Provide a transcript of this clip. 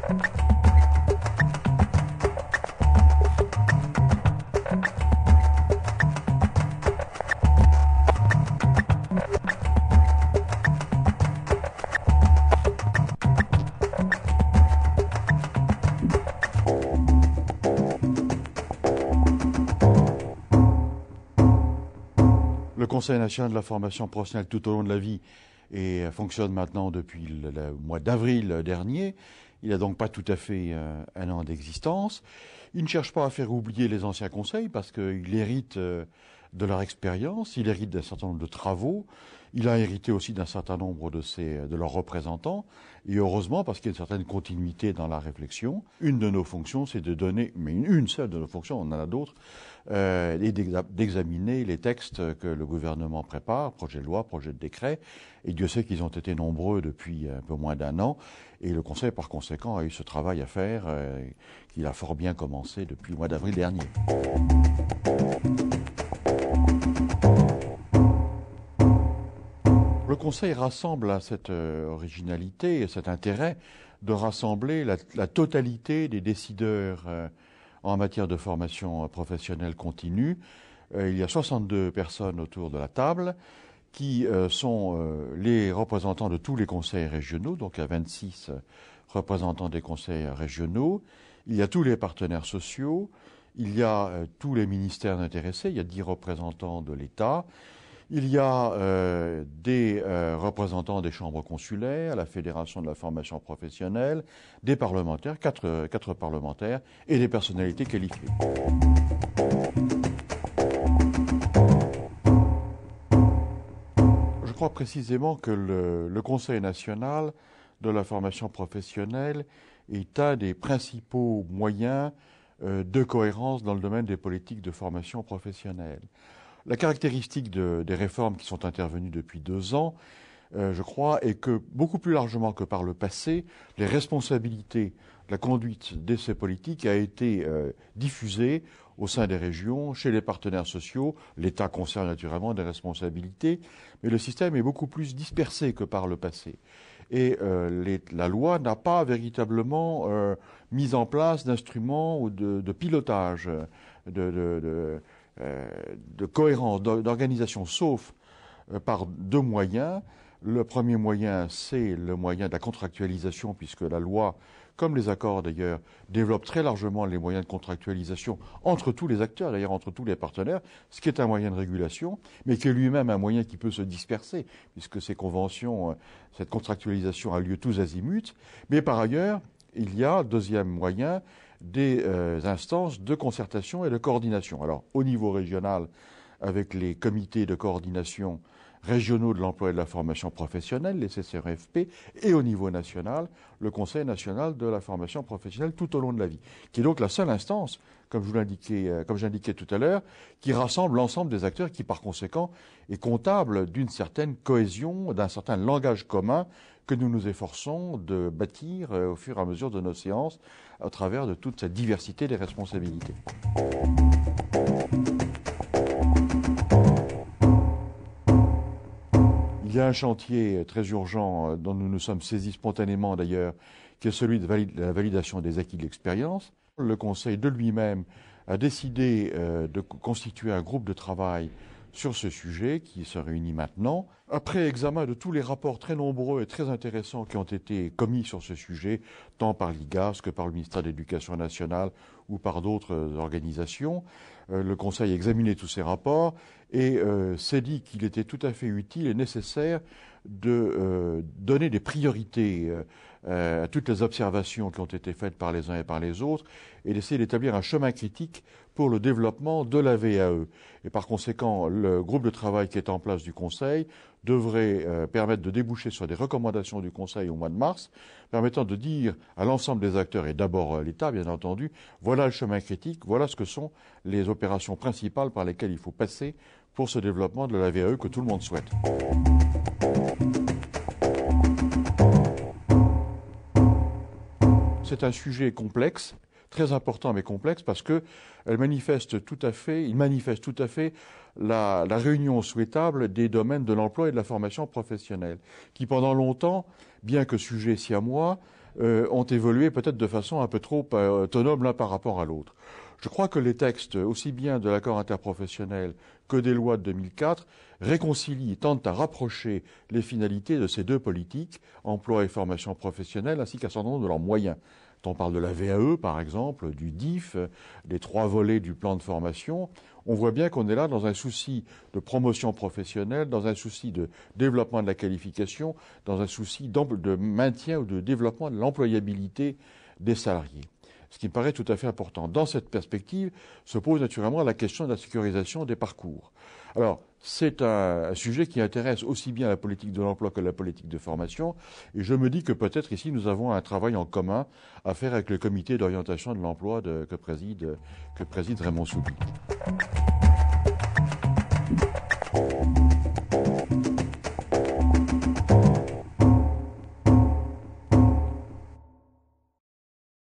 Le Conseil national de la formation professionnelle tout au long de la vie fonctionne maintenant depuis le mois d'avril dernier. Il n'a donc pas tout à fait un an d'existence. Il ne cherche pas à faire oublier les anciens conseils parce qu'il hérite de leur expérience, il hérite d'un certain nombre de travaux, il a hérité aussi d'un certain nombre de leurs représentants, et heureusement parce qu'il y a une certaine continuité dans la réflexion. Une de nos fonctions, c'est de donner, mais une seule de nos fonctions, on en a d'autres, et d'examiner les textes que le gouvernement prépare, projet de loi, projet de décret, et Dieu sait qu'ils ont été nombreux depuis un peu moins d'un an, et le Conseil, par conséquent, a eu ce travail à faire, qu'il a fort bien commencé depuis le mois d'avril dernier. Le Conseil rassemble à cette originalité et cet intérêt de rassembler la totalité des décideurs en matière de formation professionnelle continue. Il y a 62 personnes autour de la table qui sont les représentants de tous les conseils régionaux, donc il y a 26 représentants des conseils régionaux. Il y a tous les partenaires sociaux, il y a tous les ministères intéressés, il y a 10 représentants de l'État. Il y a des représentants des chambres consulaires, la Fédération de la formation professionnelle, des parlementaires, quatre parlementaires et des personnalités qualifiées. Je crois précisément que le Conseil national de la formation professionnelle est un des principaux moyens de cohérence dans le domaine des politiques de formation professionnelle. La caractéristique des réformes qui sont intervenues depuis 2 ans, je crois, est que beaucoup plus largement que par le passé, les responsabilités de la conduite de ces politiques a été diffusée au sein des régions, chez les partenaires sociaux. L'État conserve naturellement des responsabilités, mais le système est beaucoup plus dispersé que par le passé. Et la loi n'a pas véritablement mis en place d'instruments ou de pilotage, de cohérence, d'organisation, sauf par 2 moyens. Le premier moyen, c'est le moyen de la contractualisation, puisque la loi, comme les accords d'ailleurs, développe très largement les moyens de contractualisation entre tous les acteurs, d'ailleurs entre tous les partenaires, ce qui est un moyen de régulation, mais qui est lui-même un moyen qui peut se disperser, puisque ces conventions, cette contractualisation a lieu tous azimuts. Mais par ailleurs, il y a, deuxième moyen, des instances de concertation et de coordination. Alors, au niveau régional, avec les comités de coordination régionaux de l'emploi et de la formation professionnelle, les CCRFP, et au niveau national, le Conseil national de la formation professionnelle tout au long de la vie, qui est donc la seule instance, comme j'indiquais tout à l'heure, qui rassemble l'ensemble des acteurs, qui par conséquent est comptable d'une certaine cohésion, d'un certain langage commun que nous nous efforçons de bâtir au fur et à mesure de nos séances, à travers de toute cette diversité des responsabilités. Il y a un chantier très urgent dont nous nous sommes saisis spontanément d'ailleurs, qui est celui de la validation des acquis de l'expérience. Le Conseil de lui-même a décidé de constituer un groupe de travail sur ce sujet qui se réunit maintenant. Après examen de tous les rapports très nombreux et très intéressants qui ont été commis sur ce sujet, tant par l'IGAS que par le ministère de l'Éducation nationale ou par d'autres organisations, le Conseil a examiné tous ces rapports et s'est dit qu'il était tout à fait utile et nécessaire de donner des priorités à toutes les observations qui ont été faites par les uns et par les autres et d'essayer d'établir un chemin critique pour le développement de la VAE. Et par conséquent, le groupe de travail qui est en place du Conseil devrait permettre de déboucher sur des recommandations du Conseil au mois de mars, permettant de dire à l'ensemble des acteurs, et d'abord l'État bien entendu, voilà le chemin critique, voilà ce que sont les opérations principales par lesquelles il faut passer pour ce développement de la VAE que tout le monde souhaite. C'est un sujet complexe, très important mais complexe, parce que il manifeste tout à fait la réunion souhaitable des domaines de l'emploi et de la formation professionnelle, qui pendant longtemps, bien que sujet siamois, ont évolué peut-être de façon un peu trop autonome l'un par rapport à l'autre. Je crois que les textes, aussi bien de l'accord interprofessionnel que des lois de 2004, réconcilient et tentent à rapprocher les finalités de ces deux politiques, emploi et formation professionnelle, ainsi qu'un certain nombre de leurs moyens. On parle de la VAE, par exemple, du DIF, des 3 volets du plan de formation. On voit bien qu'on est là dans un souci de promotion professionnelle, dans un souci de développement de la qualification, dans un souci de maintien ou de développement de l'employabilité des salariés. Ce qui me paraît tout à fait important. Dans cette perspective se pose naturellement la question de la sécurisation des parcours. Alors, c'est un sujet qui intéresse aussi bien la politique de l'emploi que la politique de formation, et je me dis que peut-être ici nous avons un travail en commun à faire avec le comité d'orientation de l'emploi que préside Raymond Soubry.